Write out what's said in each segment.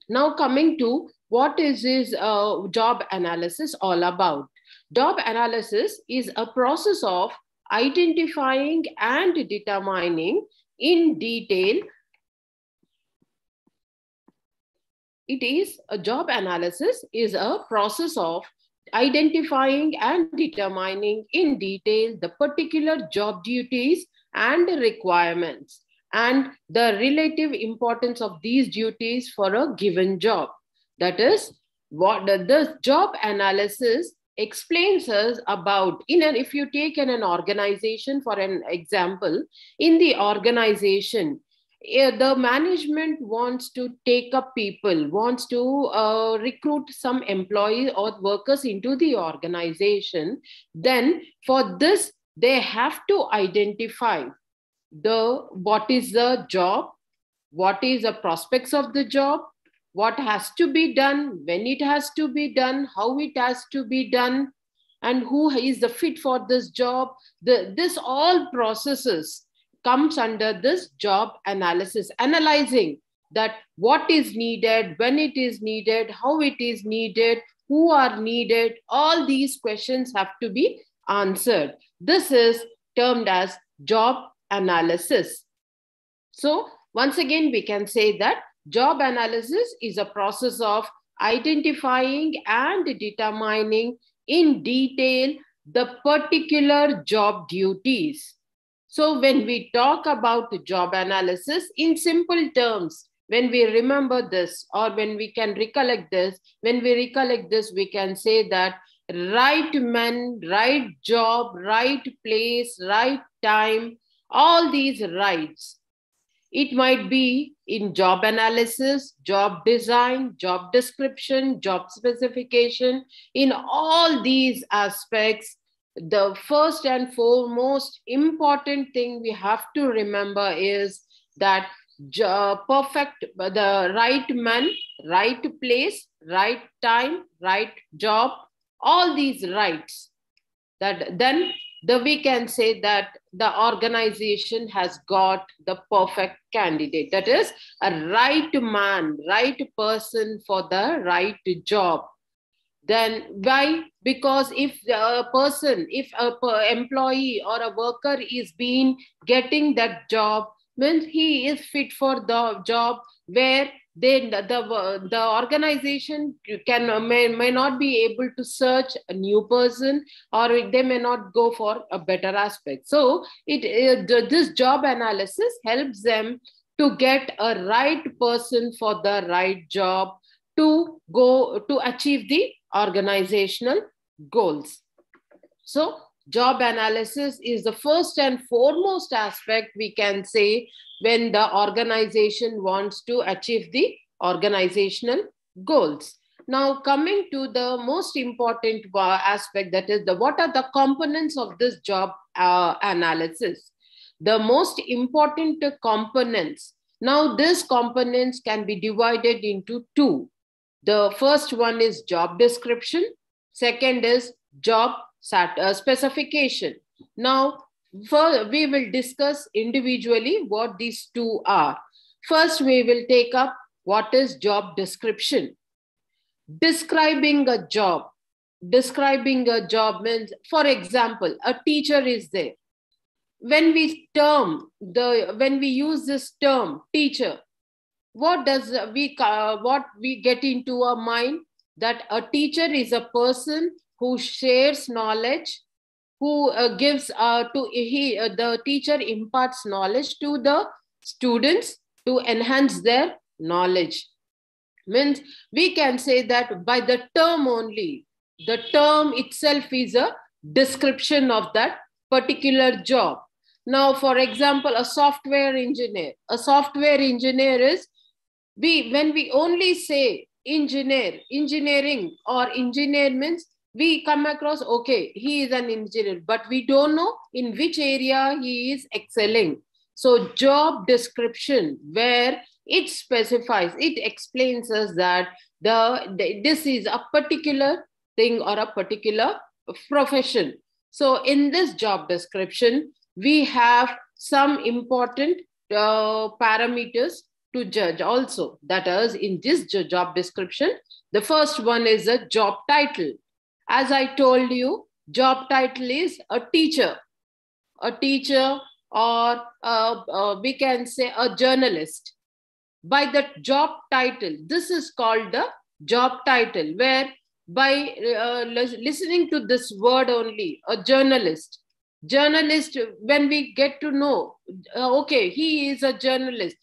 Now coming to what is this job analysis all about? Job analysis is a process of identifying and determining in detail. A job analysis is a process of identifying and determining in detail the particular job duties and requirements and the relative importance of these duties for a given job. That is, what the job analysis explains us about if you take an organization for an example. In the organization, the management wants to take up people, wants to recruit some employees or workers into the organization. Then for this, they have to identify what is the job, what is the prospects of the job, what has to be done, when it has to be done, how it has to be done, and who is the fit for this job. This all processes comes under this job analysis, analyzing that what is needed, when it is needed, how it is needed, who are needed. All these questions have to be answered. This is termed as job analysis. So once again, we can say that job analysis is a process of identifying and determining in detail the particular job duties. So when we talk about job analysis in simple terms, when we remember this or when we can recollect this, we can say that right man, right job, right place, right time, all these rights. It might be in job analysis, job design, job description, job specification. In all these aspects, the first and foremost important thing we have to remember is that the right man, right place, right time, right job, all these rights. That then we can say that the organization has got the perfect candidate. That is a right man, right person for the right job. Then why? Because if a employee or a worker is getting that job, means he is fit for the job, where then the organization may not be able to search a new person, or they may not go for a better aspect. So this job analysis helps them to get a right person for the right job to go to achieve the organizational goals. So job analysis is the first and foremost aspect, we can say, when the organization wants to achieve the organizational goals. Now coming to the most important aspect, that is what are the components of this job analysis. The most important components. Now these components can be divided into two. The first one is job description. Second is job specification. Now, we will discuss individually what these two are. First, we will take up what is job description. Describing a job. Describing a job means, for example, a teacher is there. When we use this term teacher, what we get into our mind? That a teacher is a person who shares knowledge, who the teacher imparts knowledge to the students to enhance their knowledge. Means we can say that by the term only, the term itself is a description of that particular job. Now, for example, a software engineer. A software engineer is, when we only say engineering or engineer, means we come across, okay, he is an engineer, but we don't know in which area he is excelling. So job description, where it specifies, it explains us that this is a particular thing or a particular profession. So in this job description, we have some important parameters to judge also. That is, in this job description, the first one is a job title. As I told you, job title is a teacher, or we can say a journalist. By the job title, this is called the job title, where by listening to this word only, a journalist, when we get to know, okay, he is a journalist,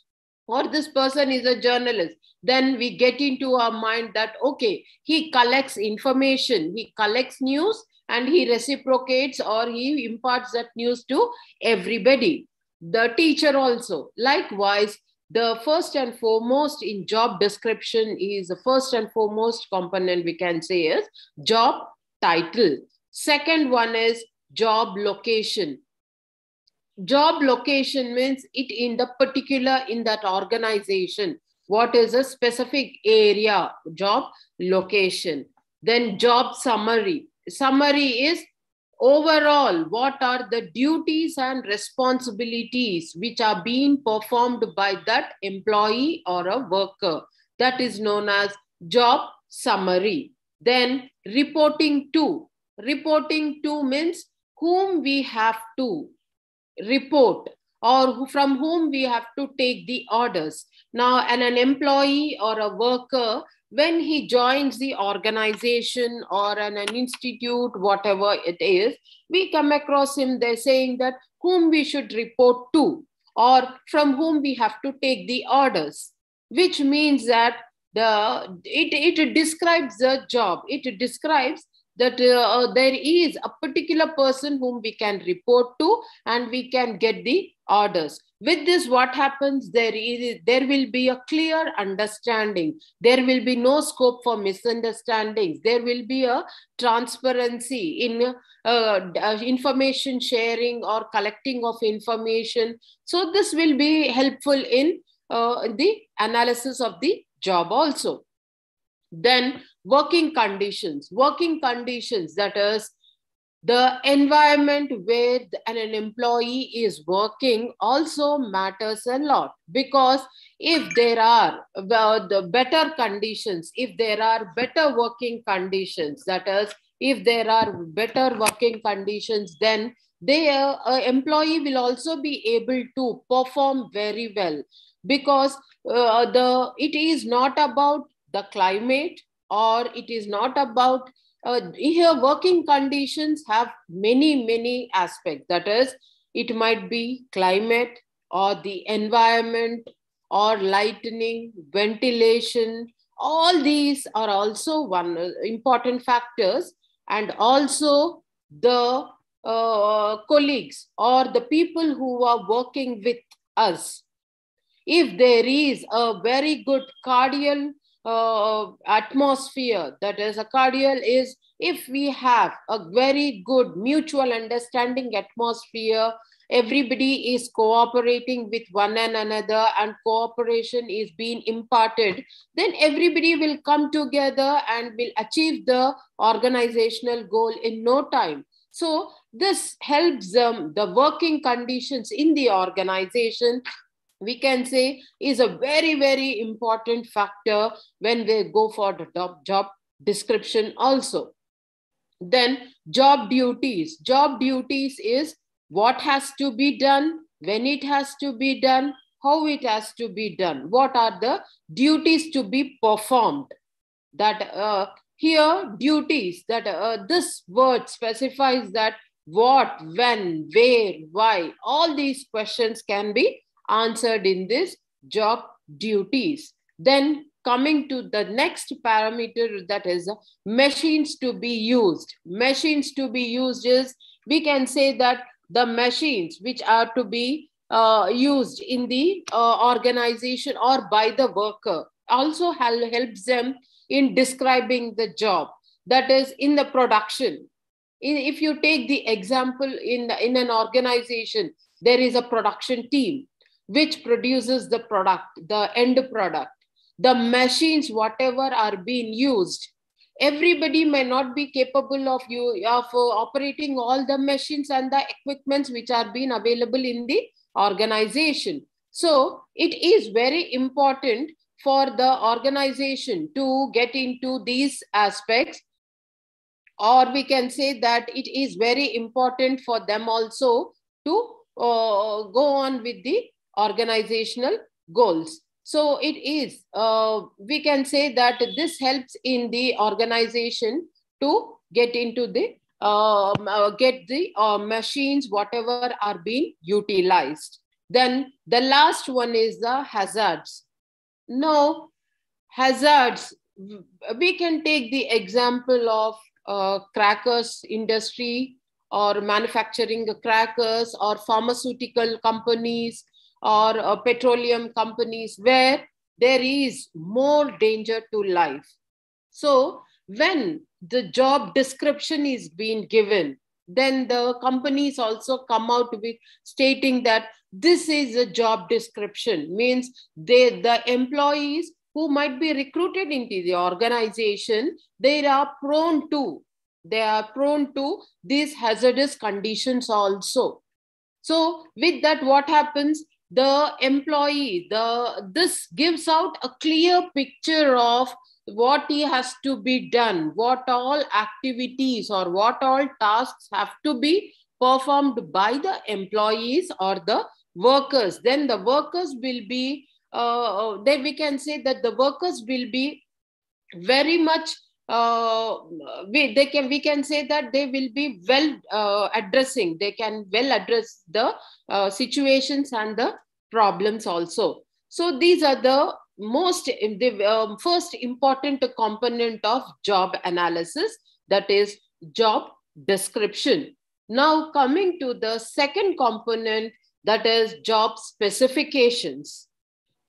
or this person is a journalist, then we get into our mind that, okay, he collects information, he collects news, and he reciprocates or he imparts that news to everybody. The teacher also, likewise, the first and foremost in job description is the first and foremost component we can say is job title. Second one is job location. Job location means it in the particular in that organization. What is a specific area? Job location. Then job summary. Summary is overall, what are the duties and responsibilities which are being performed by that employee or a worker? That is known as job summary. Then reporting to. Reporting to means whom we have to report or from whom we have to take the orders. Now, an employee or a worker, when he joins the organization or an institute, whatever it is, we come across him, they're saying that whom we should report to or from whom we have to take the orders, which means that it describes the job. It describes that there is a particular person whom we can report to and we can get the orders. With this, what happens? There will be a clear understanding. There will be no scope for misunderstandings. There will be a transparency in information sharing or collecting of information. So this will be helpful in the analysis of the job also. Then working conditions, that is the environment where an employee is working also matters a lot, because if there are the better conditions, if there are better working conditions, that is if there are better working conditions, then the employee will also be able to perform very well, because it is not about the climate, or it is not about here working conditions have many aspects. That is, it might be climate or the environment or lightning, ventilation. All these are also one important factors, and also the colleagues or the people who are working with us. If there is a very good cardial atmosphere, that is a cardial is if we have a very good mutual understanding atmosphere, everybody is cooperating with one another and cooperation is being imparted, then everybody will come together and will achieve the organizational goal in no time. So this helps the working conditions in the organization, we can say, is a very important factor when we go for the job description also. Then job duties. Job duties is what has to be done, when it has to be done, how it has to be done, what are the duties to be performed. That here duties, that this word specifies that what, when, where, why, all these questions can be answered in this job duties. Then coming to the next parameter, that is machines to be used. Machines to be used is, we can say that the machines which are to be used in the organization or by the worker also helps them in describing the job. That is in the production. If you take the example in an organization, there is a production team which produces the product, the end product. The machines, whatever are being used, everybody may not be capable of operating all the machines and the equipments which are being available in the organization. So it is very important for the organization to get into these aspects, or we can say that it is very important for them also to go on with the organizational goals. So it is, we can say that this helps in the organization to get into the get the machines whatever are being utilized. Then the last one is the hazards. Now, hazards, we can take the example of crackers industry, or manufacturing crackers, or pharmaceutical companies, or petroleum companies, where there is more danger to life. So when the job description is being given, then the companies also come out with stating that this is a job description, means the employees who might be recruited into the organization, they are prone to these hazardous conditions also. So with that, what happens? The employee, this gives out a clear picture of what he has to be done, what all activities or what all tasks have to be performed by the employees or the workers. Then the workers will be, then we can say that the workers will be very much, we can say that they will be well addressing, they can well address the situations and the problems also. So these are the first important component of job analysis, that is job description. Now coming to the second component, that is job specifications.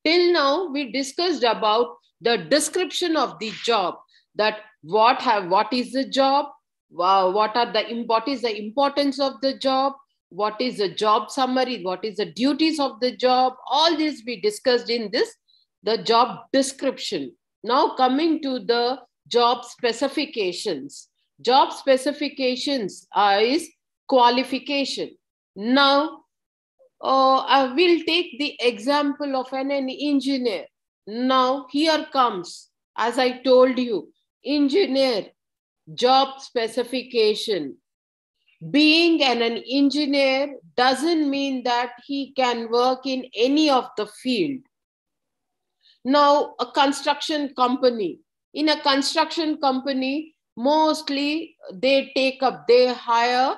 Till now we discussed about the description of the job, that what is the job, what is the importance of the job, what is the job summary, what is the duties of the job. All this we discussed in this, the job description. Now coming to the job specifications. Job specifications is qualification. Now I will take the example of an engineer. Now here comes, as I told you, engineer job specification. Being an engineer doesn't mean that he can work in any of the field. Now, a construction company. In a construction company, mostly they hire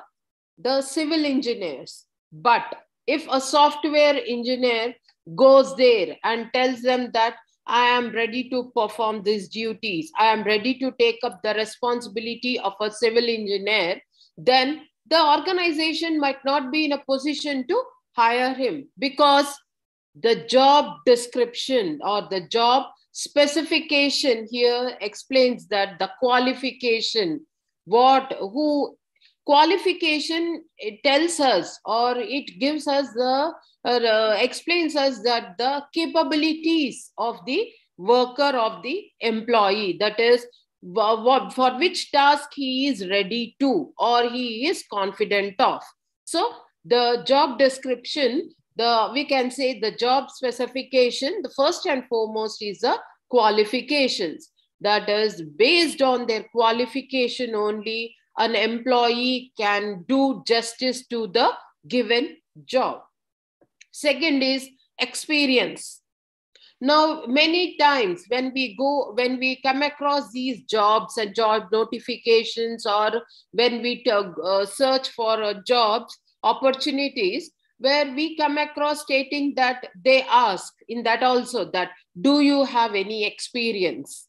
the civil engineers. But if a software engineer goes there and tells them that I am ready to perform these duties, I am ready to take up the responsibility of a civil engineer, then the organization might not be in a position to hire him, because the job description or the job specification here explains that the qualification, qualification, it tells us, or it gives us the explains us that the capabilities of the worker, of the employee, that is for which task he is ready to or he is confident of. So the job description, we can say the job specification, the first and foremost is the qualifications. That is, based on their qualification only, an employee can do justice to the given job. Second is experience. Now, many times when we come across these jobs and job notifications, or when we search for jobs opportunities, where we come across stating that they ask in that also that, do you have any experience?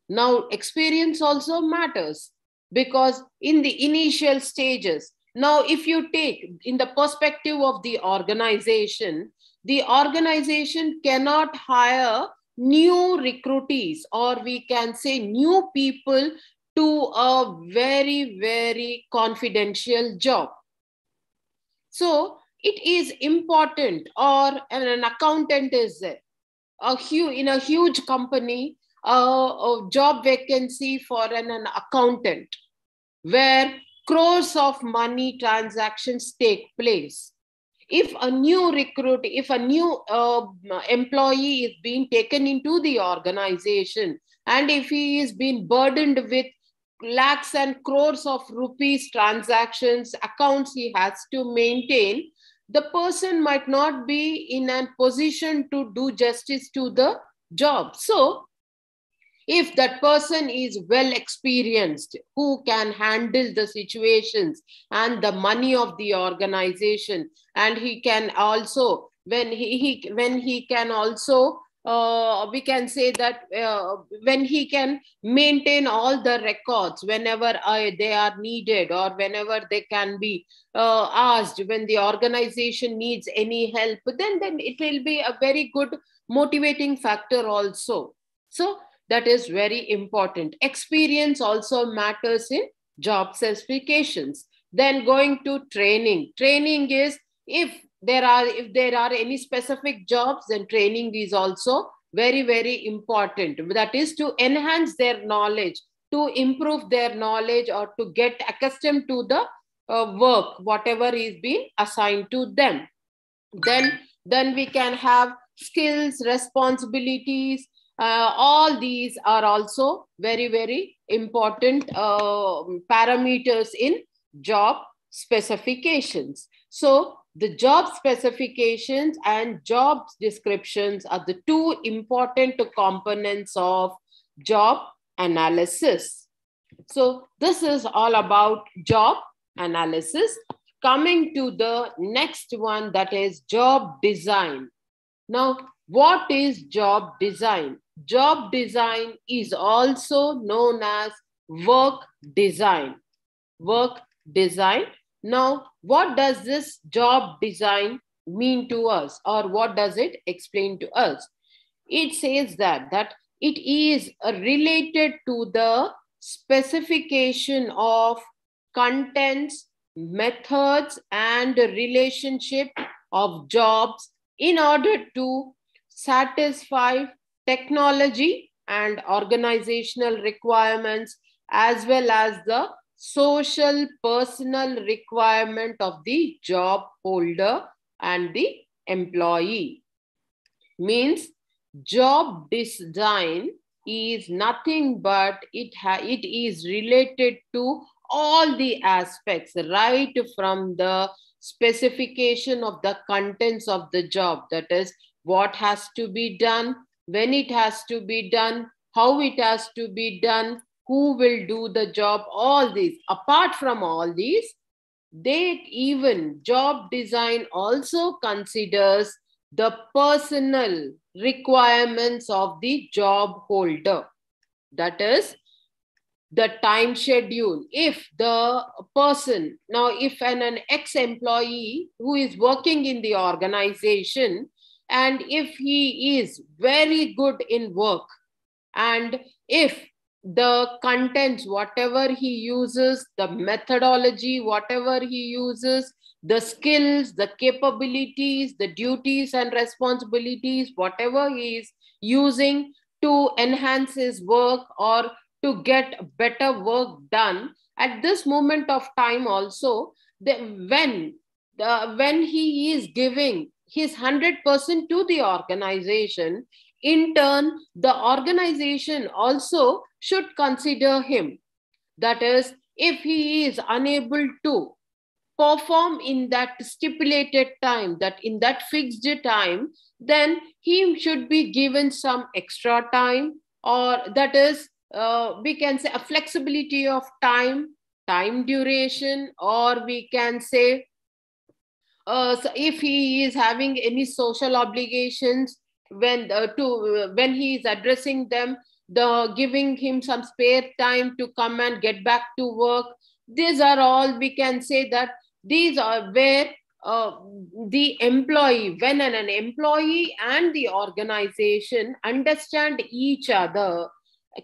Now, experience also matters, because in the initial stages, now if you take in the perspective of the organization cannot hire new recruitees, or we can say new people, to a very, very confidential job. So it is important, or an accountant is there, in a huge company, a job vacancy for an accountant, where crores of money transactions take place. If a new employee is being taken into the organization, and if he is being burdened with lakhs and crores of rupees transactions, accounts he has to maintain, the person might not be in a position to do justice to the job. So if that person is well experienced, who can handle the situations and the money of the organization, and he can also, when he can also, we can say that when he can maintain all the records whenever they are needed, or whenever they can be asked, when the organization needs any help, then it will be a very good motivating factor also. So that is very important. Experience also matters in job specifications. Then going to training. Training is, if there are any specific jobs, then training is also very, very important. That is to enhance their knowledge, to improve their knowledge, or to get accustomed to the work, whatever is being assigned to them. Then we can have skills, responsibilities. All these are also very, very important parameters in job specifications. So the job specifications and job descriptions are the two important components of job analysis. So this is all about job analysis. Coming to the next one, that is job design. Now, what is job design? Job design is also known as work design. Work design. Now, what does this job design mean to us, or what does it explain to us? It says that it is related to the specification of contents, methods, and relationship of jobs in order to satisfy technology and organizational requirements, as well as the social personal requirement of the job holder and the employee. Means job design is nothing but it is related to all the aspects, right from the specification of the contents of the job, that is what has to be done, when it has to be done, how it has to be done, who will do the job, all these. Apart from all these, even job design also considers the personal requirements of the job holder. That is the time schedule. If the person, now if an ex-employee who is working in the organization, and if he is very good in work, and if the contents, whatever he uses, the methodology, whatever he uses, the skills, the capabilities, the duties and responsibilities, whatever he is using to enhance his work or to get better work done at this moment of time also, when he is giving his 100% to the organization, in turn, the organization also should consider him. That is, if he is unable to perform in that stipulated time, that in that fixed time, then he should be given some extra time, or that is, we can say a flexibility of time duration, or we can say, so if he is having any social obligations, when he is addressing them, giving him some spare time to come and get back to work. These are all, we can say that these are where the employee, when an employee and the organization understand each other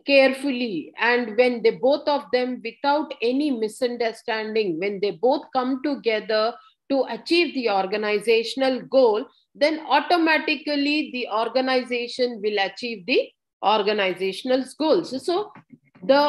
carefully, and when they both of them, without any misunderstanding, when they both come together to achieve the organizational goal, then automatically the organization will achieve the organizational goals. So when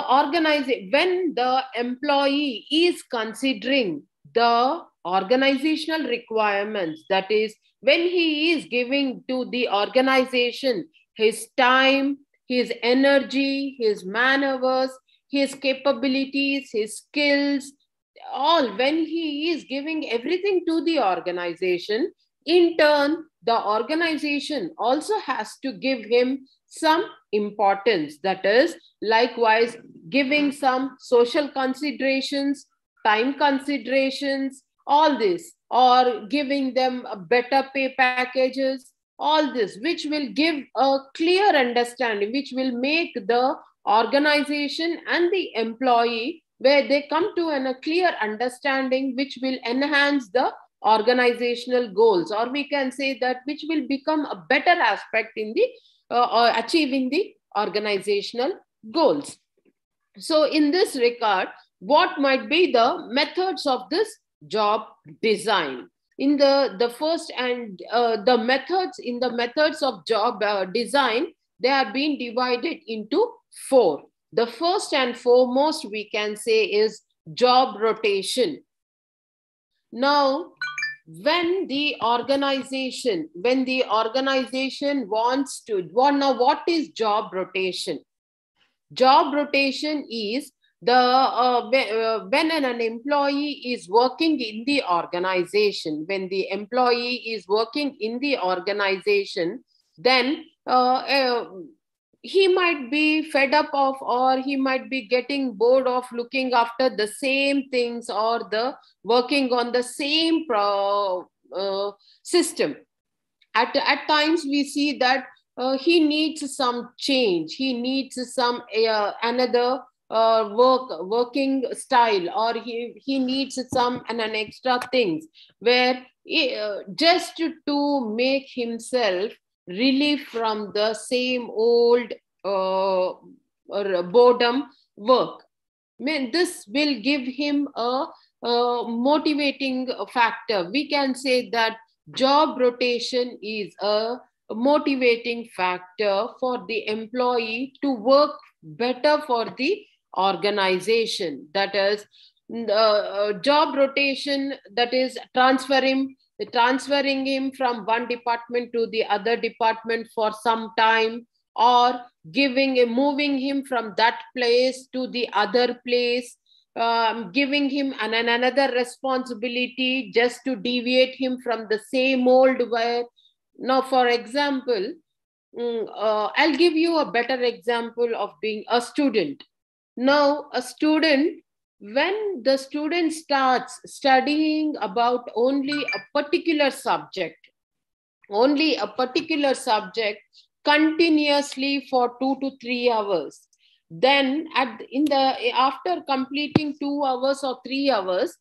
the employee is considering the organizational requirements. That is, when he is giving to the organization his time, his energy, his man hours, his capabilities, his skills, all, when he is giving everything to the organization, in turn, the organization also has to give him some importance. That is, likewise, giving some social considerations, time considerations, all this, or giving them better pay packages, all this, which will give a clear understanding, which will make the organization and the employee, where they come to a clear understanding, which will enhance the organizational goals, or we can say that which will become a better aspect in the achieving the organizational goals. So in this regard, what might be the methods of this job design? In the first and the methods of job design, they are being divided into 4. The first and foremost we can say is job rotation. Now, when the organization wants to, now what is job rotation? Job rotation is when an employee is working in the organization, when the employee is working in the organization, then he might be fed up of, or he might be getting bored of looking after the same things, or the working on the same system. At times we see that he needs some change, he needs some another working style, or he needs some an extra things, where just to make himself relief from the same old boredom work. I mean, this will give him a motivating factor. We can say that job rotation is a motivating factor for the employee to work better for the organization. That is, job rotation, that is transferring him from one department to the other department for some time, or moving him from that place to the other place, giving him another responsibility just to deviate him from the same old way. Now, for example, I'll give you a better example of being a student. Now, a student, when the student starts studying about only a particular subject continuously for 2 to 3 hours, then after completing 2 hours or 3 hours,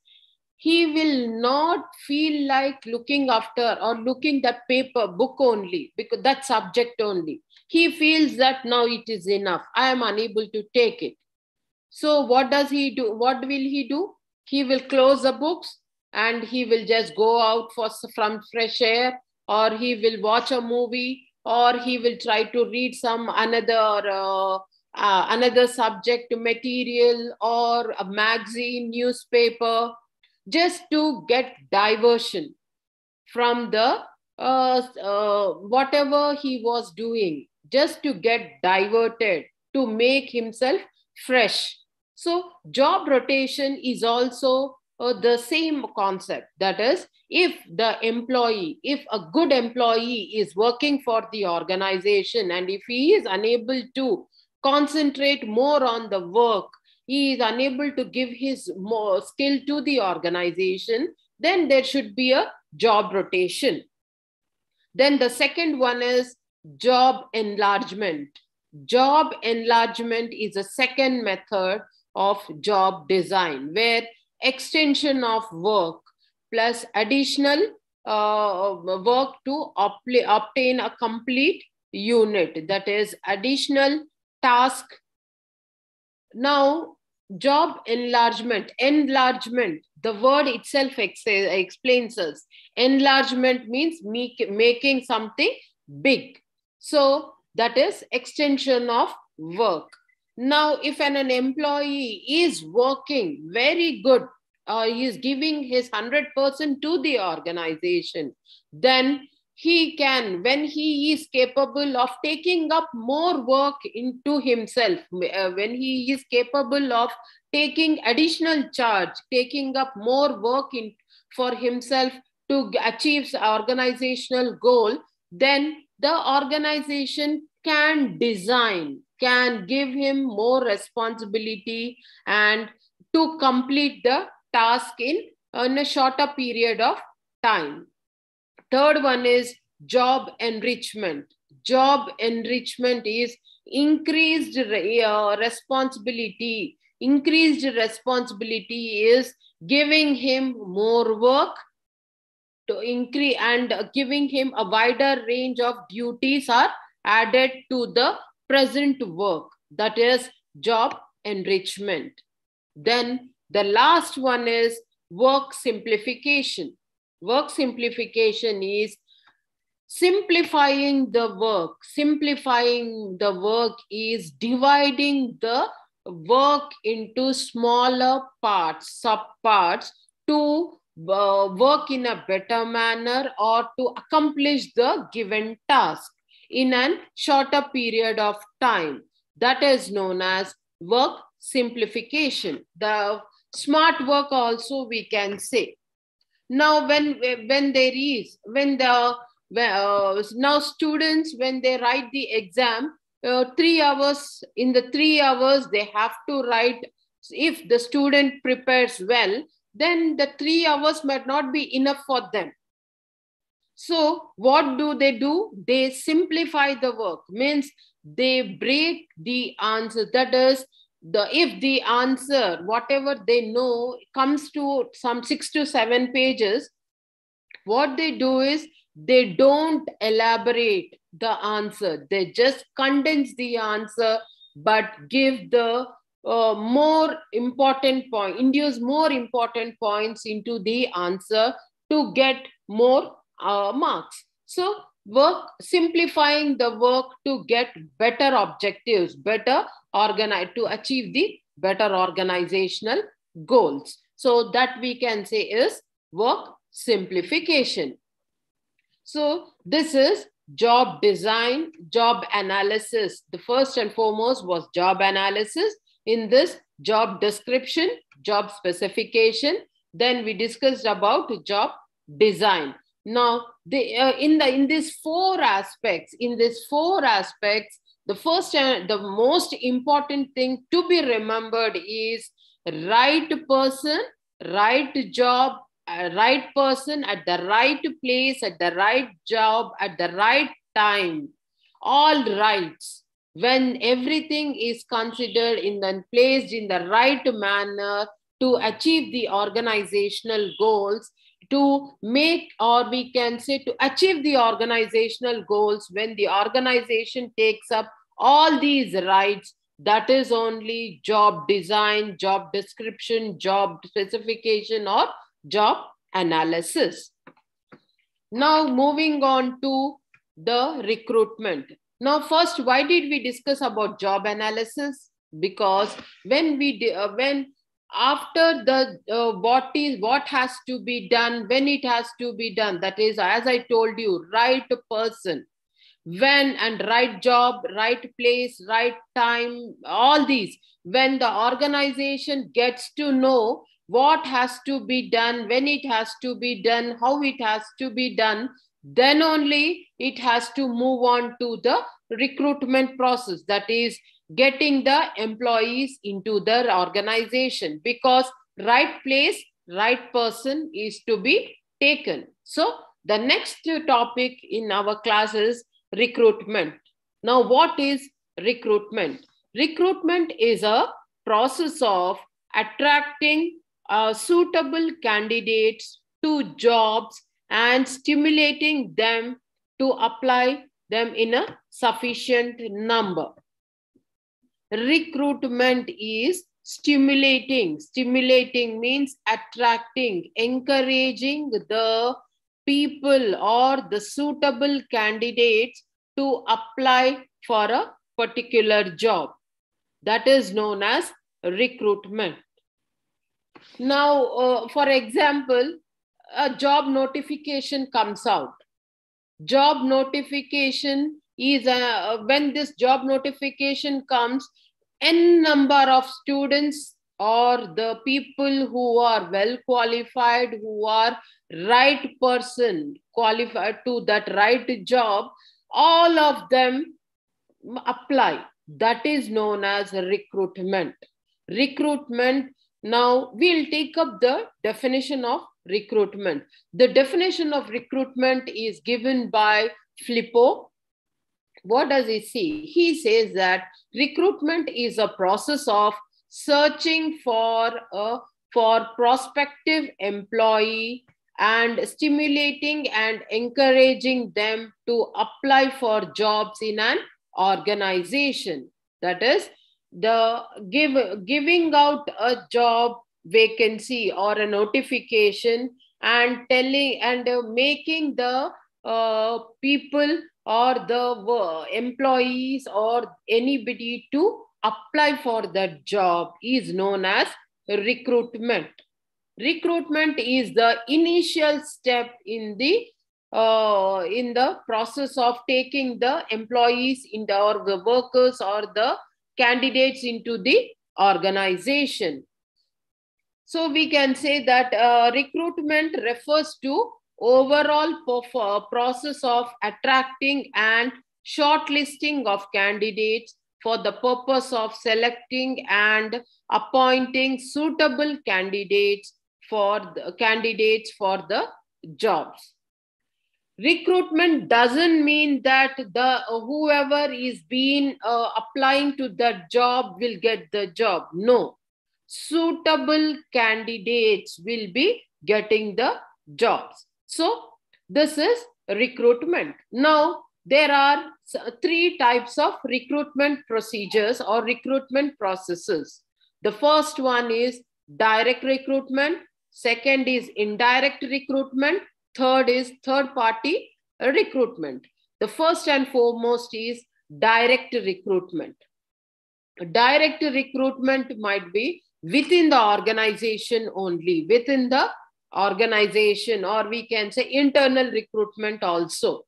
he will not feel like looking after or looking that book only, because that subject only. He feels that now it is enough, I am unable to take it. So what does he do? What will he do? He will close the books and he will just go out from fresh air, or he will watch a movie, or he will try to read some another subject material, or a magazine, newspaper, just to get diversion from the whatever he was doing, just to get diverted, to make himself fresh. So job rotation is also the same concept. That is, if a good employee is working for the organization, and if he is unable to concentrate more on the work, he is unable to give his more skill to the organization, then there should be a job rotation. Then the second one is job enlargement. Job enlargement is a second method of job design, where extension of work plus additional work to obtain a complete unit, that is additional task. Now, job enlargement, the word itself explains us. Enlargement means making something big. So that is extension of work. Now, if an employee is working very good he is giving his 100% to the organization, then he can, when he is capable of taking up more work into himself, when he is capable of taking additional charge, taking up more work for himself to achieve organizational goal, then the organization can design, can give him more responsibility and to complete the task in a shorter period of time. Third one is job enrichment. Job enrichment is increased responsibility. Increased responsibility is giving him more work to increase, and giving him a wider range of duties are added to the present work. That is job enrichment. Then the last one is work simplification. Work simplification is simplifying the work. Simplifying the work is dividing the work into smaller parts, subparts, to work in a better manner or to accomplish the given task in a shorter period of time. That is known as work simplification. The smart work also we can say. Now now students, when they write the exam, 3 hours, in the 3 hours they have to write. If the student prepares well, then the 3 hours might not be enough for them. So what do? They simplify the work, means they break the answer. That is, if the answer, whatever they know, comes to some 6 to 7 pages, what they do is they don't elaborate the answer. They just condense the answer, but give the more important point, induce more important points into the answer to get more marks. So simplifying the work to get better objectives, to achieve the better organizational goals. So that we can say is work simplification. So this is job design, job analysis. The first and foremost was job analysis. In this, job description, job specification. Then we discussed about job design. Now, in these four aspects, the first and the most important thing to be remembered is right person, right job, right person at the right place, at the right job, at the right time. All rights. When everything is considered and placed in the right manner to achieve the organizational goals, to make, or we can say to achieve the organizational goals, when the organization takes up all these rights, that is only job design, job description, job specification, or job analysis. Now moving on to the recruitment. Now first, why did we discuss about job analysis? Because after the what has to be done, when it has to be done, that is, as I told you, right person, when, and right job, right place, right time, all these, when the organization gets to know what has to be done, when it has to be done, how it has to be done, then only it has to move on to the recruitment process, that is getting the employees into the organization, because right place, right person is to be taken. So the next topic in our class is recruitment. Now, what is recruitment? Recruitment is a process of attracting suitable candidates to jobs and stimulating them to apply them in a sufficient number. Recruitment is stimulating. Stimulating means attracting, encouraging the people or the suitable candidates to apply for a particular job. That is known as recruitment. Now, for example, a job notification comes out. Job notification is when this job notification comes, n number of students or the people who are well qualified, who are right person qualified to that right job, all of them apply. That is known as recruitment. Recruitment. Now we'll take up the definition of recruitment. The definition of recruitment is given by Flippo. What does he say? He says that recruitment is a process of searching for prospective employee and stimulating and encouraging them to apply for jobs in an organization. That is, the giving out a job vacancy or a notification and telling and making the people or the employees or anybody to apply for that job is known as recruitment. Recruitment is the initial step in the process of taking the employees into, or the workers or the candidates into the organization. So we can say that recruitment refers to overall process of attracting and shortlisting of candidates for the purpose of selecting and appointing suitable candidates for the jobs. Recruitment doesn't mean that the whoever is been applying to that job will get the job. No, suitable candidates will be getting the jobs. So this is recruitment. Now there are three types of recruitment procedures or recruitment processes. The first one is direct recruitment. Second is indirect recruitment. Third is third party recruitment. The first and foremost is direct recruitment. Direct recruitment might be within the organization only, within the organization, or we can say internal recruitment also.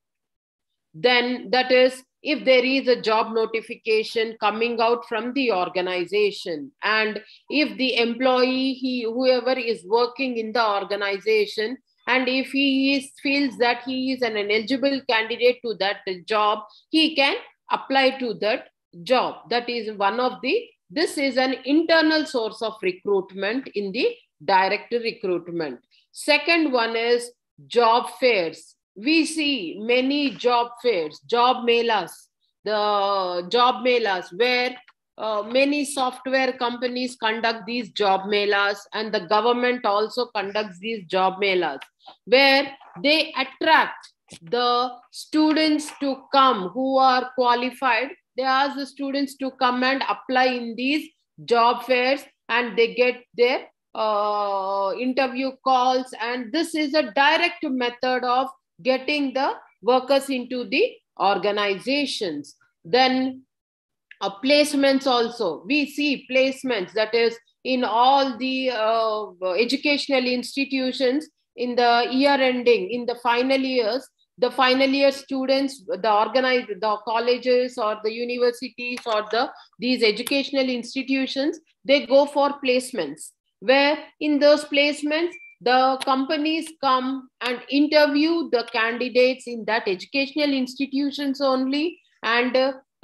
Then that is, if there is a job notification coming out from the organization, and if the employee, whoever is working in the organization, and if feels that he is an eligible candidate to that job, he can apply to that job. That is one of this is an internal source of recruitment in the direct recruitment. Second one is job fairs. We see many job fairs, job melas, the job melas where many software companies conduct these job melas, and the government also conducts these job melas where they attract the students to come who are qualified. They ask the students to come and apply in these job fairs, and they get their interview calls. And this is a direct method of getting the workers into the organizations. Then placements also. We see placements, that is in all the educational institutions in the year ending, in the final years, the final year students, the colleges or the universities or these educational institutions, they go for placements, where in those placements, the companies come and interview the candidates in that educational institutions only, and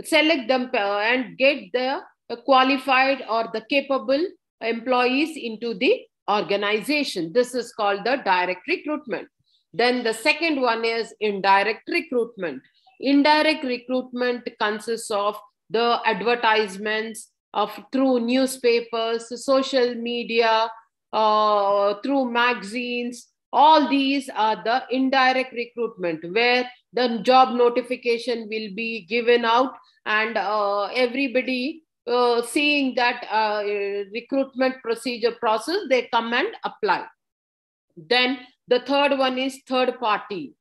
select them and get the qualified or the capable employees into the organization. This is called the direct recruitment. Then the second one is indirect recruitment. Indirect recruitment consists of the advertisements through newspapers, social media, through magazines. All these are the indirect recruitment, where the job notification will be given out, and everybody seeing that recruitment process, they come and apply. Then the third one is third party.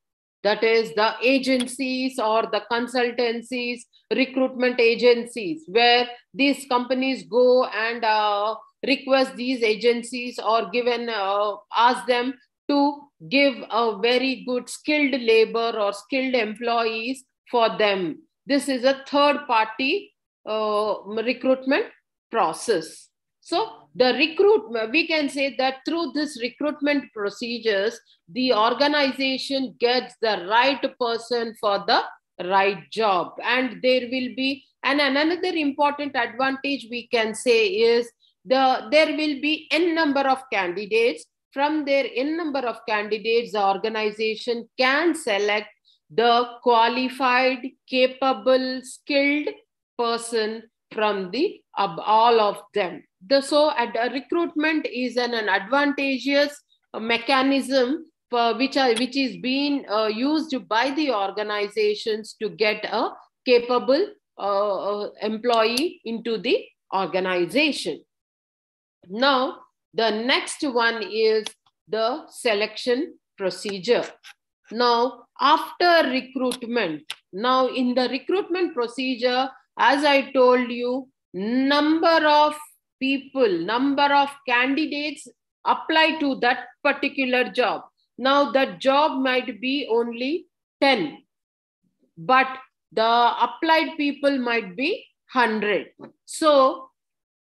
that is the agencies or the consultancies, recruitment agencies, where these companies go and request these agencies or given ask them to give a very good skilled labor or skilled employees for them. This is a third party recruitment process. So the recruitment, we can say that through this recruitment procedures, the organization gets the right person for the right job. And there will be, and another important advantage we can say is there will be n number of candidates. From their n number of candidates, the organization can select the qualified, capable, skilled person from the all of them. So recruitment is an advantageous mechanism which is being used by the organizations to get a capable employee into the organization. Now, the next one is the selection procedure. Now, after recruitment, now in the recruitment procedure, as I told you, number of people, number of candidates apply to that particular job. Now, that job might be only 10, but the applied people might be 100. So,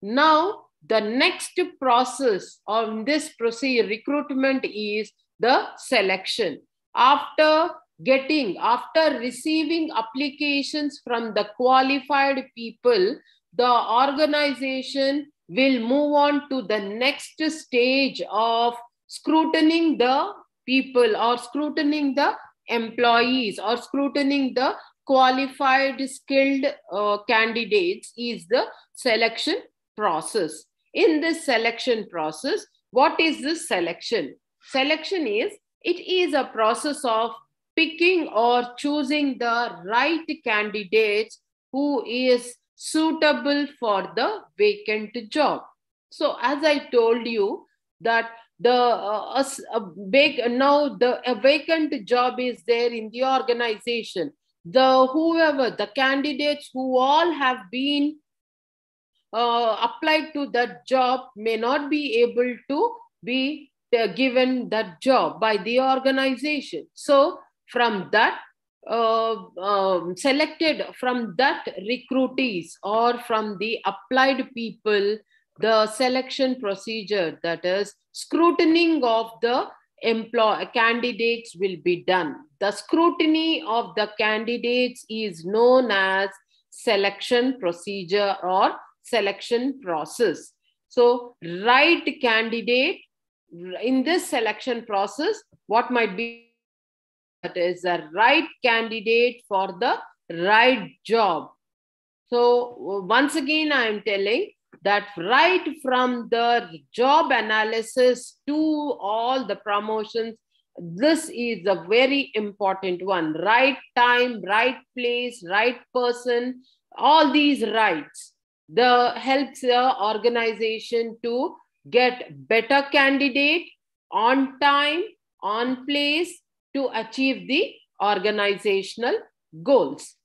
now the next process of this procedure, recruitment, is the selection. After receiving applications from the qualified people, the organization will move on to the next stage of scrutinizing the people or scrutinizing the employees or scrutinizing the qualified skilled candidates is the selection process. In this selection process, what is this selection? Selection is, it is a process of picking or choosing the right candidates who is suitable for the vacant job. So as I told you that a vacant job is there in the organization. The candidates who all have been applied to that job may not be able to be given that job by the organization. So from that selected from that recruitees or from the applied people, the selection procedure, that is scrutiny of the candidates, will be done. The scrutiny of the candidates is known as selection procedure or selection process. So right candidate in this selection process, what might be that is the right candidate for the right job. So once again, I am telling that right from the job analysis to all the promotions, this is a very important one. Right time, right place, right person, all these rights helps the organization to get better candidate on time, on place, to achieve the organizational goals.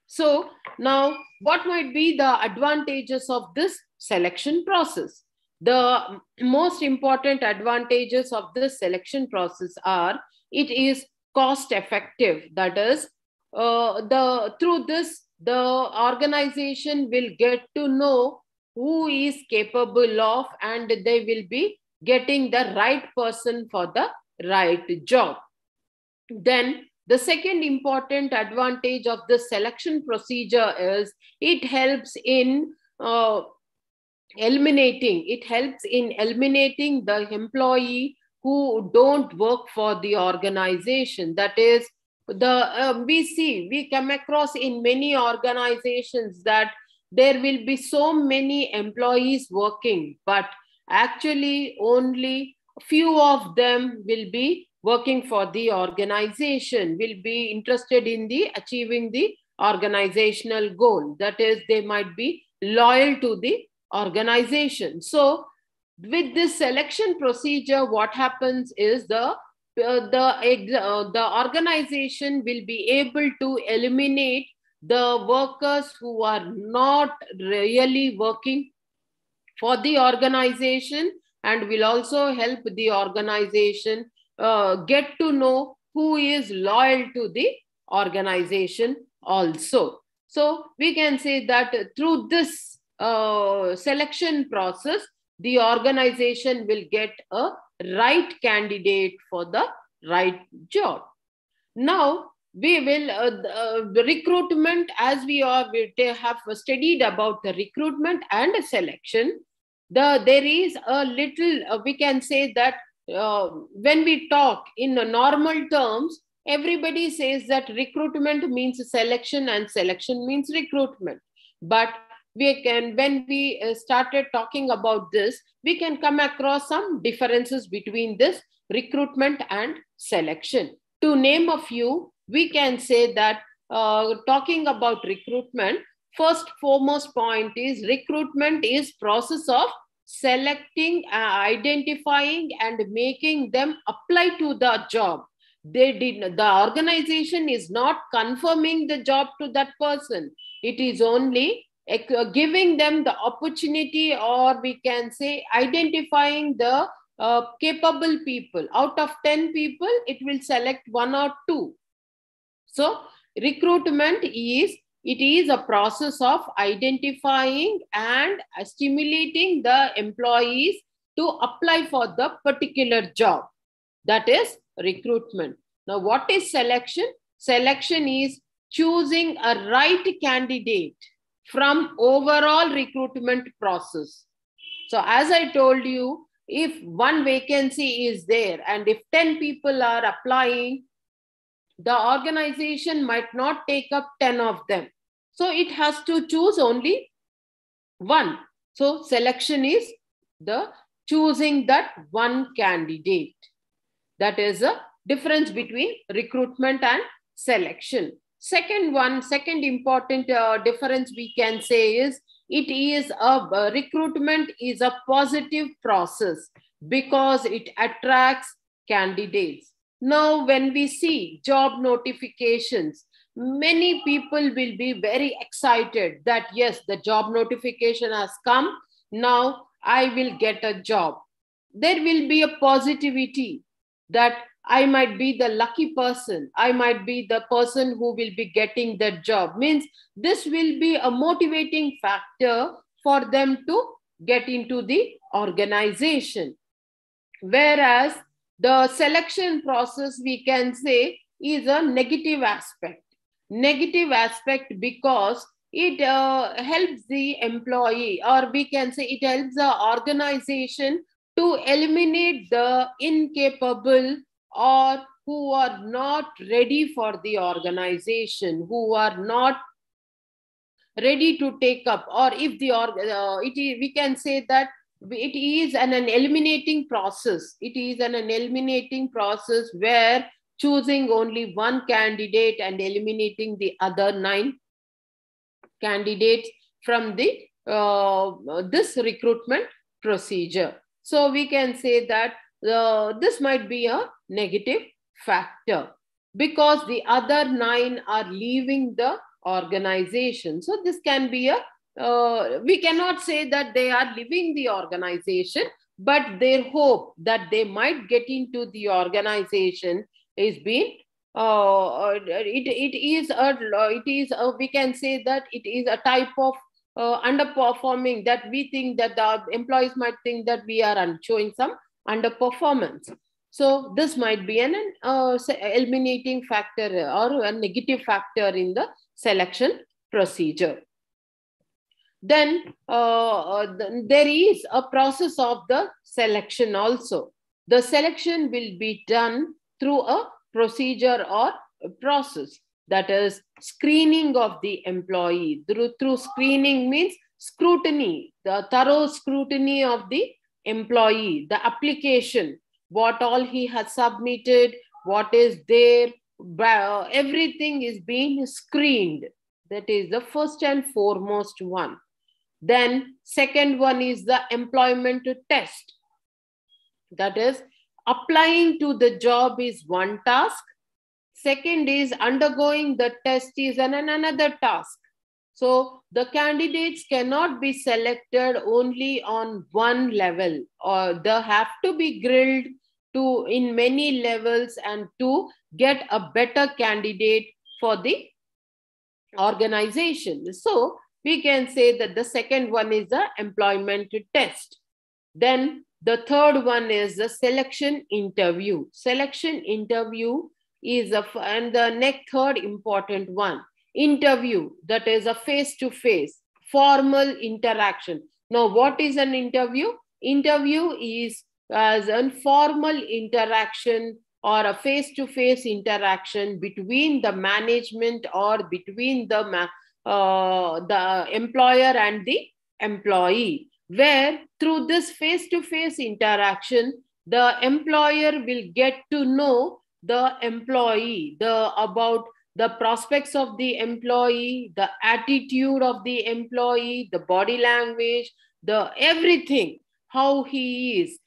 So now, what might be the advantages of this selection process? The most important advantages of this selection process are, it is cost effective. That is, through this, the organization will get to know who is capable of, and they will be getting the right person for the right job. Then the second important advantage of the selection procedure is, it helps in eliminating the employee who don't work for the organization. That is, we come across in many organizations that there will be so many employees working, but actually only few of them will be working for the organization, will be interested in the achieving the organizational goal. That is, they might be loyal to the organization. So with this selection procedure, what happens is, the the organization will be able to eliminate the workers who are not really working for the organization, and will also help the organization get to know who is loyal to the organization also. So we can say that through this selection process, the organization will get a right candidate for the right job. Now we will the recruitment, as we have studied about the recruitment and selection. There is a little we can say that when we talk in normal terms, everybody says that recruitment means selection and selection means recruitment. But when we started talking about this, we can come across some differences between this recruitment and selection. To name a few, we can say that talking about recruitment, first foremost point is recruitment is process of selecting, identifying and making them apply to the job. The organization is not confirming the job to that person. It is only giving them the opportunity, or we can say identifying the capable people. Out of 10 people, it will select 1 or 2. So recruitment is a process of identifying and stimulating the employees to apply for the particular job. That is recruitment. Now, what is selection? Selection is choosing a right candidate from overall recruitment process. So as I told you, if one vacancy is there and if 10 people are applying, the organization might not take up 10 of them. So it has to choose only one. So selection is the choosing that one candidate. That is a difference between recruitment and selection. Second important difference we can say is recruitment is a positive process because it attracts candidates. Now, when we see job notifications, many people will be very excited that yes, the job notification has come. Now I will get a job. There will be a positivity that I might be the lucky person. I might be the person who will be getting that job. Means this will be a motivating factor for them to get into the organization. Whereas the selection process, we can say, is a negative aspect. Negative aspect because it helps the employee, or we can say it helps the organization to eliminate the incapable or who are not ready for the organization, who are not ready to take up, or if we can say that it is an eliminating process. It is an eliminating process where choosing only one candidate and eliminating the other 9 candidates from the this recruitment procedure. So we can say that this might be a negative factor because the other 9 are leaving the organization. So this can be a we cannot say that they are leaving the organization, but their hope that they might get into the organization is being we can say that it is a type of underperforming, that we think that the employees might think that we are showing some underperformance. So this might be an eliminating factor or a negative factor in the selection procedure. Then there is a process of the selection also. The selection will be done through a procedure or a process, that is screening of the employee. Through screening means scrutiny, the thorough scrutiny of the employee, the application, what all he has submitted, what is there, everything is being screened. That is the first and foremost one. Then second one is the employment test. That is applying to the job is one task. Second is undergoing the test is another task. So the candidates cannot be selected only on one level, or they have to be grilled to in many levels and to get a better candidate for the organization. So we can say that the second one is the employment test. Then the third one is the selection interview. Selection interview is and the next third important one. Interview, that is a face-to-face, formal interaction. Now, what is an interview? Interview is as a formal interaction or a face-to-face interaction between the management or between the employer and the employee, where through this face-to-face interaction, the employer will get to know the employee, about the prospects of the employee, the attitude of the employee, the body language, the everything, how he is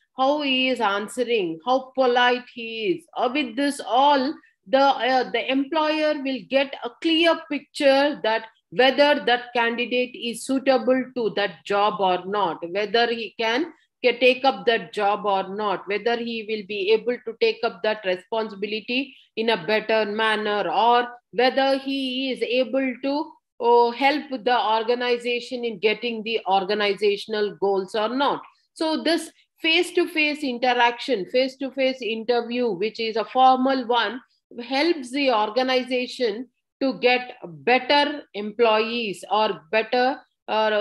answering, how polite he is. With this all, the employer will get a clear picture that whether that candidate is suitable to that job or not, whether he can take up that job or not, whether he will be able to take up that responsibility in a better manner, or whether he is able to help the organization in getting the organizational goals or not. So this face-to-face interaction, face-to-face interview, which is a formal one, helps the organization to get better employees or better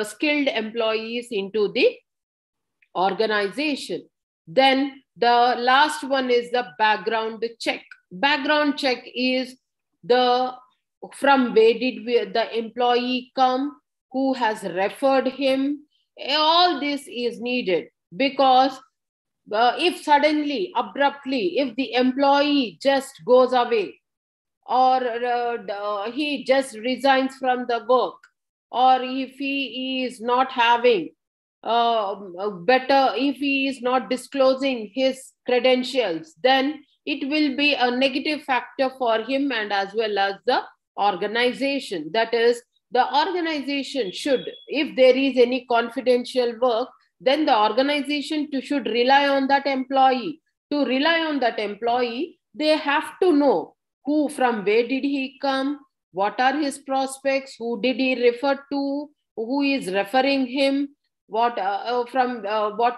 skilled employees into the organization. Then the last one is the background check. Background check is the from where did the employee come, who has referred him. All this is needed, because if suddenly, abruptly, if the employee just goes away, or he just resigns from the work, or if he is not having better, if he is not disclosing his credentials, then it will be a negative factor for him and as well as the organization. That is, the organization should, if there is any confidential work, then the organization should rely on that employee. To rely on that employee, they have to know who, from where did he come, what are his prospects, who did he refer to, who is referring him, what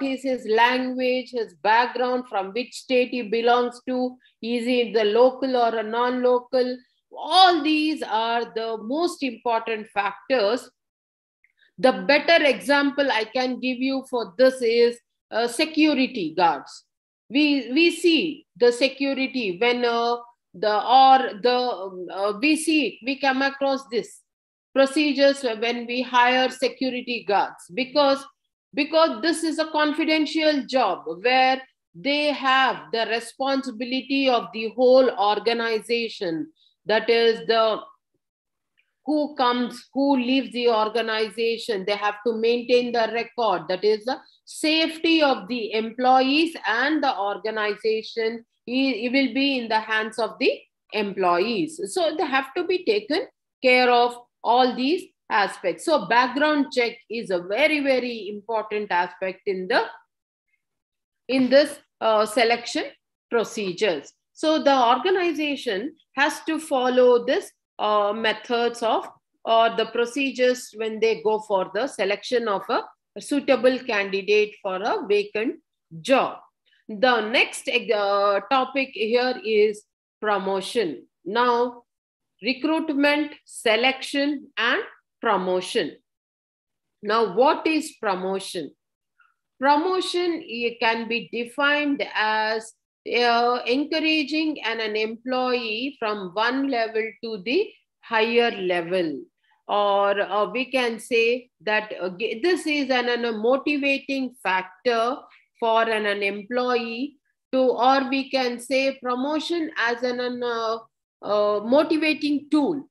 is his language, his background, from which state he belongs to, is he the local or a non-local. All these are the most important factors. The better example I can give you for this is security guards. We see the security when we come across this procedures when we hire security guards, because this is a confidential job where they have the responsibility of the whole organization. That is, the who comes, who leaves the organization, they have to maintain the record. That is the safety of the employees, and the organization it will be in the hands of the employees. So they have to be taken care of, all these aspects. So background check is a very, very important aspect in this selection procedures. So the organization has to follow this methods of or the procedures when they go for the selection of a suitable candidate for a vacant job. The next topic here is promotion. Now, recruitment, selection, and promotion. Now, what is promotion? Promotion can be defined as encouraging an employee from one level to the higher level. Or we can say that this is a motivating factor for an employee to, or we can say promotion as motivating tool,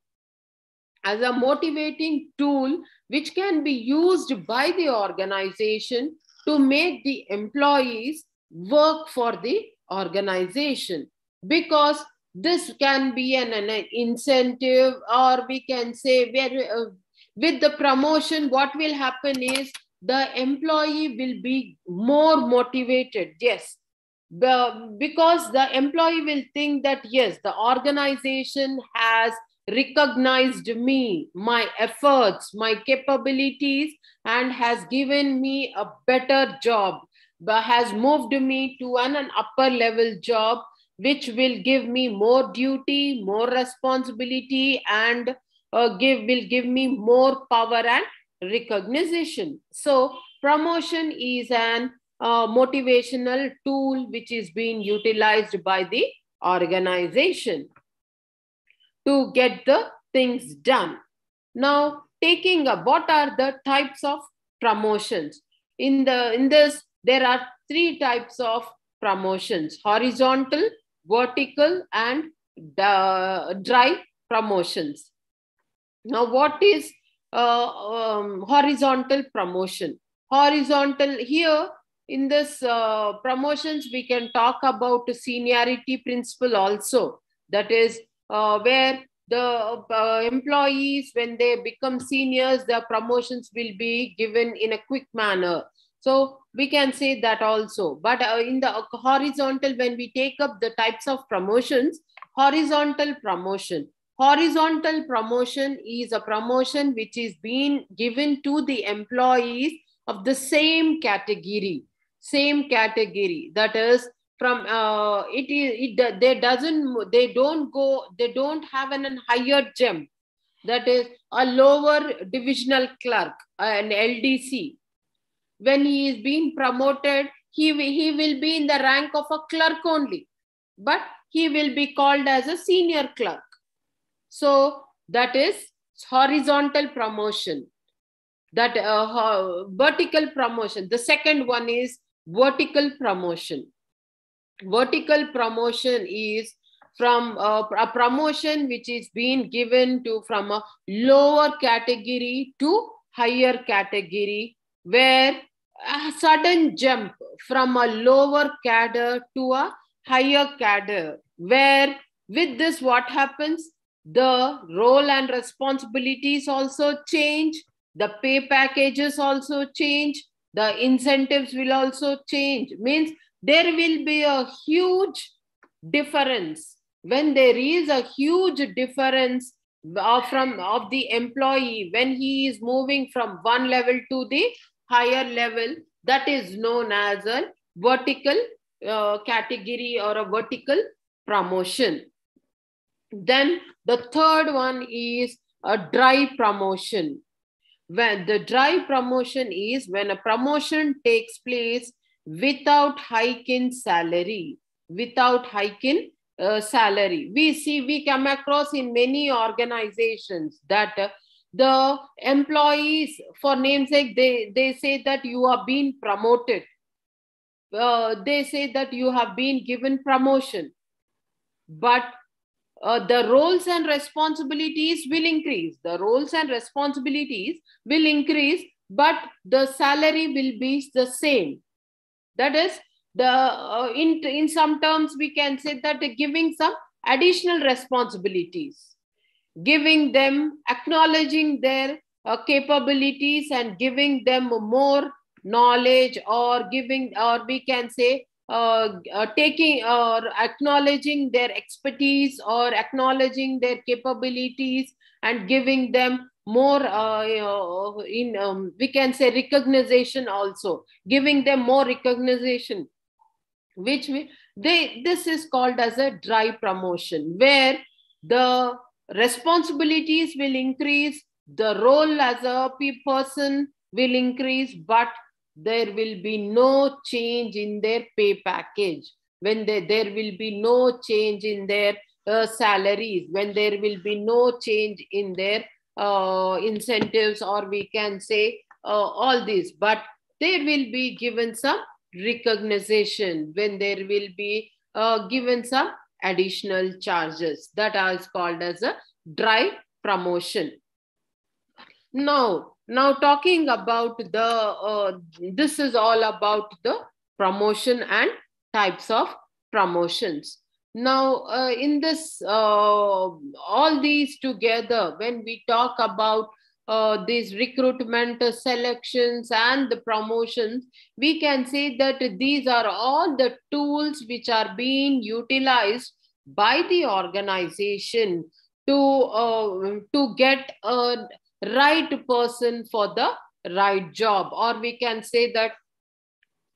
as a motivating tool which can be used by the organization to make the employees work for the organization, because this can be an incentive, or we can say where with the promotion what will happen is the employee will be more motivated. Yes, because the employee will think that yes, the organization has recognized me, my efforts, my capabilities, and has given me a better job, but has moved me to an upper level job, which will give me more duty, more responsibility, and will give me more power and recognition. So promotion is an motivational tool which is being utilized by the organization to get the things done. Now, taking up what are the types of promotions? In this, there are three types of promotions: horizontal, vertical, and dry promotions. Now, what is horizontal promotion? Horizontal, here in this promotions, we can talk about seniority principle also. That is where the employees, when they become seniors, their promotions will be given in a quick manner. So we can say that also. But in the horizontal, when we take up the types of promotions, horizontal promotion is a promotion which is being given to the employees of the same category. That is, from they don't have an higher jump. That is a lower divisional clerk, an LDC. When he is being promoted, he will be in the rank of a clerk only, but he will be called as a senior clerk. So that is horizontal promotion. That vertical promotion. The second one is vertical promotion. Vertical promotion is from a promotion which is being given to from a lower category to higher category, where a sudden jump from a lower cadre to a higher cadre, where with this what happens, the role and responsibilities also change, the pay packages also change, the incentives will also change. Means there will be a huge difference. When there is a huge difference of the employee, when he is moving from one level to the higher level, that is known as a vertical category or a vertical promotion. Then the third one is a dry promotion. When the dry promotion is when a promotion takes place without hike in salary. Without hike in salary. We come across in many organizations that the employees, for namesake, they say that you are being promoted. They say that you have been given promotion. But the roles and responsibilities will increase. The roles and responsibilities will increase, but the salary will be the same. That is, the in some terms we can say that giving some additional responsibilities, giving them, acknowledging their capabilities and giving them more knowledge, or giving, or we can say taking or acknowledging their expertise or acknowledging their capabilities and giving them more we can say recognition also, giving them more recognition, which this is called as a dry promotion, where the responsibilities will increase, the role as a person will increase, but there will be no change in their pay package, when there will be no change in their salaries, when there will be no change in their incentives, or we can say all this, but there will be given some recognition, when there will be given some additional charges. That is called as a dry promotion. Now talking about the, this is all about the promotion and types of promotions. Now, in this, all these together, when we talk about these recruitment selections and the promotions, we can say that these are all the tools which are being utilized by the organization to get a right person for the right job. Or we can say that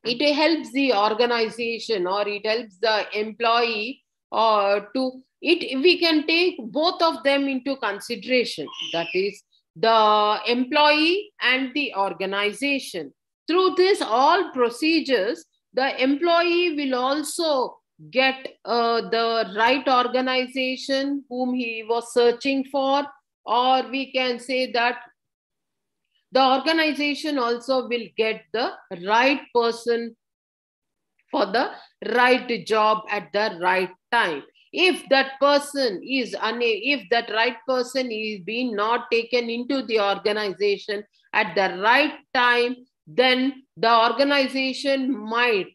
it helps the organization, or it helps the employee, or to it, we can take both of them into consideration, that is the employee and the organization. Through this all procedures, the employee will also get the right organization whom he was searching for, or we can say that the organization also will get the right person for the right job at the right time. If that person is if that right person is being not taken into the organization at the right time, then the organization might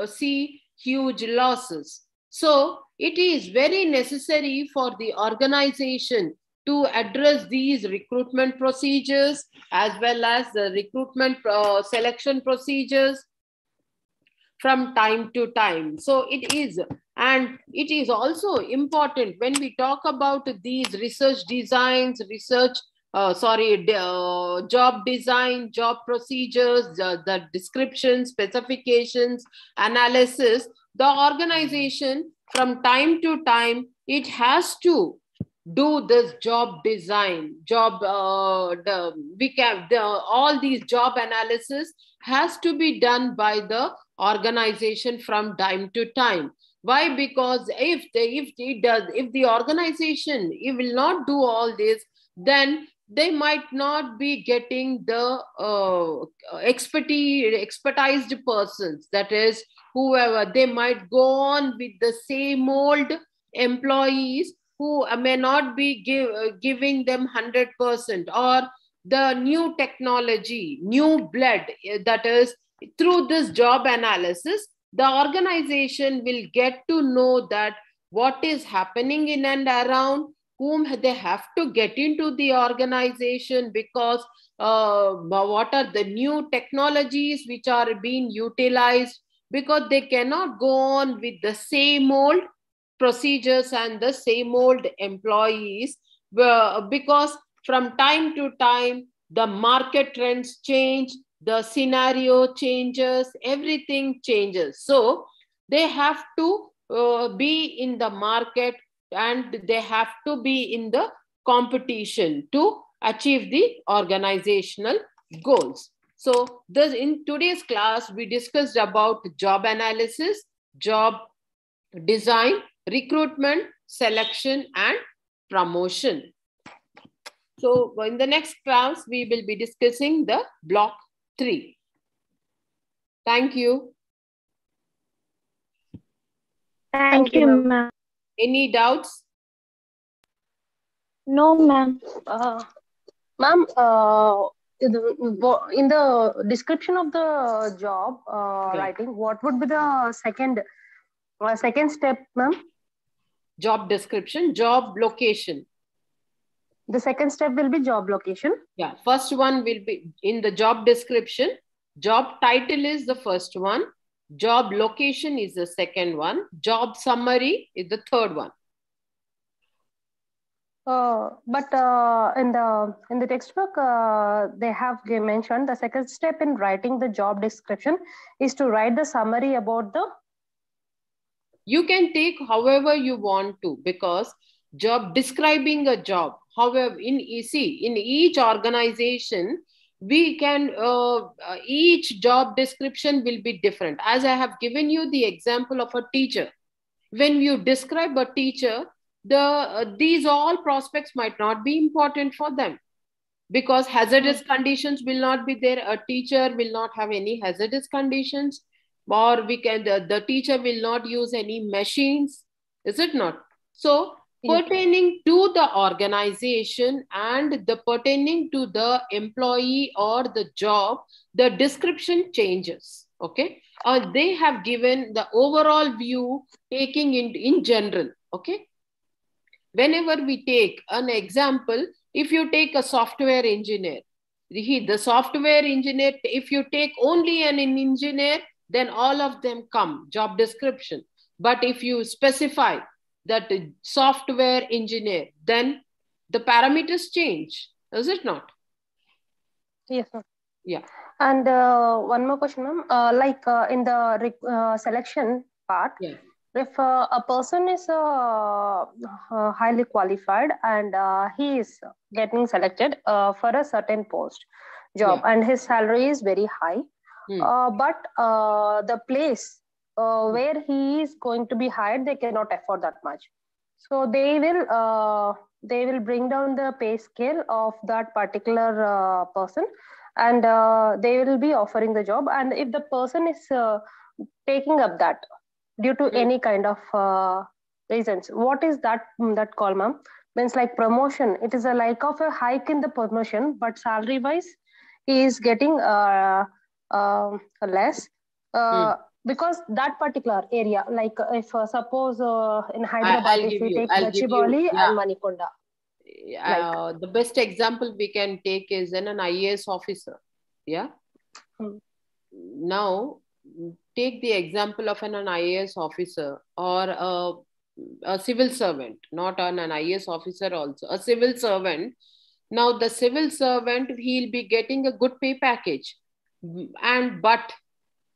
see huge losses. So it is very necessary for the organization to address these recruitment procedures as well as the recruitment selection procedures from time to time. So it is, and it is also important when we talk about these research designs, job design, job procedures, the description, specifications, analysis. The organization from time to time, it has to do this job design, all these job analysis has to be done by the organization from time to time. Why? Because if the organization, it will not do all this, then they might not be getting the expertized persons, that is whoever. They might go on with the same old employees who may not be giving them 100%, or the new technology, new blood, that is through this job analysis, the organization will get to know that what is happening in and around, whom they have to get into the organization, because what are the new technologies which are being utilized, because they cannot go on with the same old procedures and the same old employees, because from time to time the market trends change, the scenario changes, everything changes. So they have to be in the market, and they have to be in the competition to achieve the organizational goals. So in today's class, we discussed about job analysis, job design, recruitment, selection, and promotion. So in the next class, we will be discussing the block 3. Thank you. Thank you, ma'am. Any doubts? No, ma'am. Ma'am, in the description of the job writing, what would be the second step, ma'am? Job description, job location. The second step will be job location. Yeah, first one will be in the job description. Job title is the first one. Job location is the second one. Job summary is the third one. But in the textbook, they have mentioned the second step in writing the job description is to write the summary about the. You can take however you want to, because job describing a job. However, in each organization, we can each job description will be different. As I have given you the example of a teacher, when you describe a teacher, these all prospects might not be important for them, because hazardous conditions will not be there. A teacher will not have any hazardous conditions, or the teacher will not use any machines, is it not? So pertaining to the organization and pertaining to the employee or the job, the description changes. Okay, or they have given the overall view taking in general. Okay, whenever we take an example, if you take a software engineer, the software engineer, if you take only an engineer, then all of them come job description. But if you specify that software engineer, then the parameters change, is it not? Yes, ma'am. Yeah. And one more question, ma'am. In the selection part, Yeah. if a person is highly qualified and he is getting selected for a certain post job, Yeah. and his salary is very high, but the place where he is going to be hired, they cannot afford that much. So they will bring down the pay scale of that particular person, and they will be offering the job. And if the person is taking up that due to any kind of reasons, what is that call, ma'am? Means like promotion. It is a like of a hike in the promotion, but salary wise, he is getting less. Because that particular area, like if suppose in Hyderabad, if we take I'll give you, Gachibowli yeah. and Manikonda, like The best example we can take is an IAS officer. Yeah. Now, take the example of an IAS officer or a civil servant, not an IAS officer also, a civil servant. Now, the civil servant, he'll be getting a good pay package. But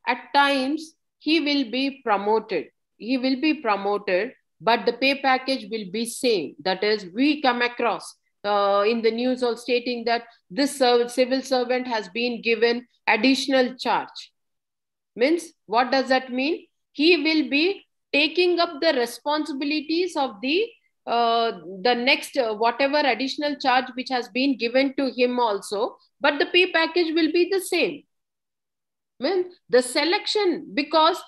at times, he will be promoted. He will be promoted, but the pay package will be same. That is, we come across in the news of stating that this civil servant has been given additional charge. Means, what does that mean? He will be taking up the responsibilities of the next whatever additional charge which has been given to him also, but the pay package will be the same. Means the selection, because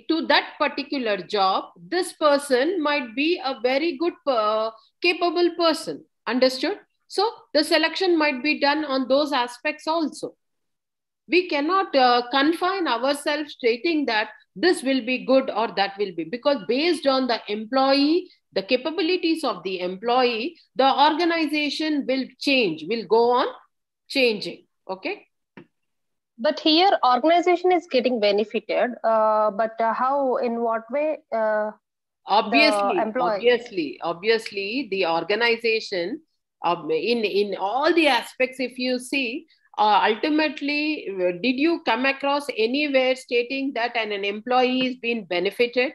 to that particular job, this person might be a very good capable person. Understood? So the selection might be done on those aspects also. We cannot confine ourselves stating that this will be good or that will be, because based on the employee, the capabilities of the employee, the organization will change, will go on changing. Okay. but here organization is getting benefited, but how, in what way Obviously the organization, in all the aspects, if you see, ultimately, did you come across anywhere stating that an employee is being benefited?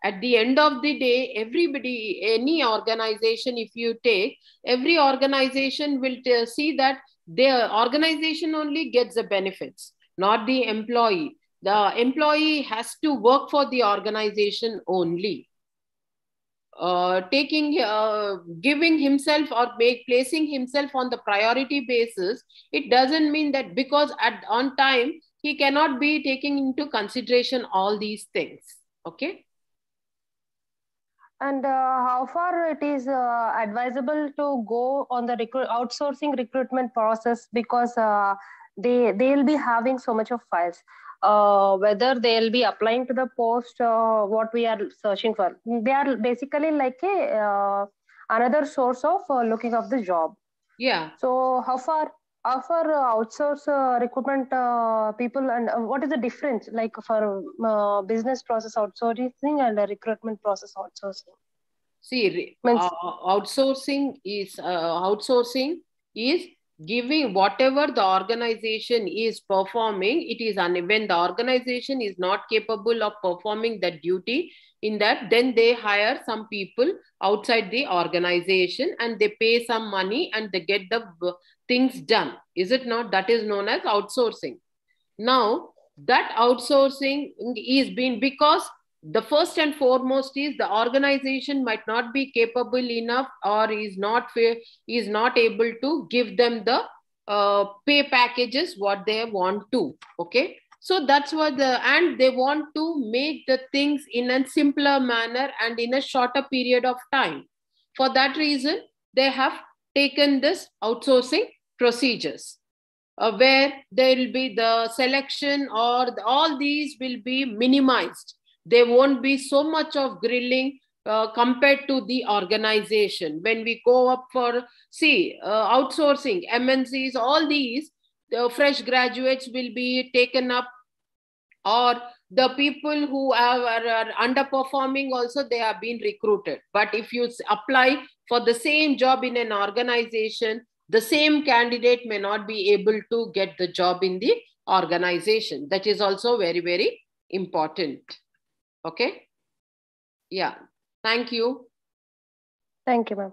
At the end of the day, everybody, any organization, if you take, every organization will see that the organization only gets the benefits, not the employee. The employee has to work for the organization only. Giving himself or placing himself on the priority basis, it doesn't mean that because on time he cannot be taking into consideration all these things. Okay. And how far it is advisable to go on the outsourcing recruitment process, because they'll be having so much of files, whether they'll be applying to the post what we are searching for. They are basically like a another source of looking of the job. Yeah. So how far outsource recruitment people, and what is the difference like for business process outsourcing and recruitment process outsourcing? See, outsourcing is giving whatever the organization is performing. It is when the organization is not capable of performing that duty in that, then they hire some people outside the organization and they pay some money and they get the things done. Is it not? That is known as outsourcing. Now, that outsourcing is being, because the first and foremost is the organization might not be capable enough or is not able to give them the pay packages what they want to. Okay. So that's what and they want to make the things in a simpler manner and in a shorter period of time. For that reason, they have taken this outsourcing procedures. where there will be the selection or all these will be minimized. There won't be so much of grilling compared to the organization. When we go up for, outsourcing, MNCs, all these, the fresh graduates will be taken up, or the people who are underperforming also, they have been recruited. But if you apply for the same job in an organization, the same candidate may not be able to get the job in the organization. That is also very, very important. Okay. Yeah. Thank you. Thank you, ma'am.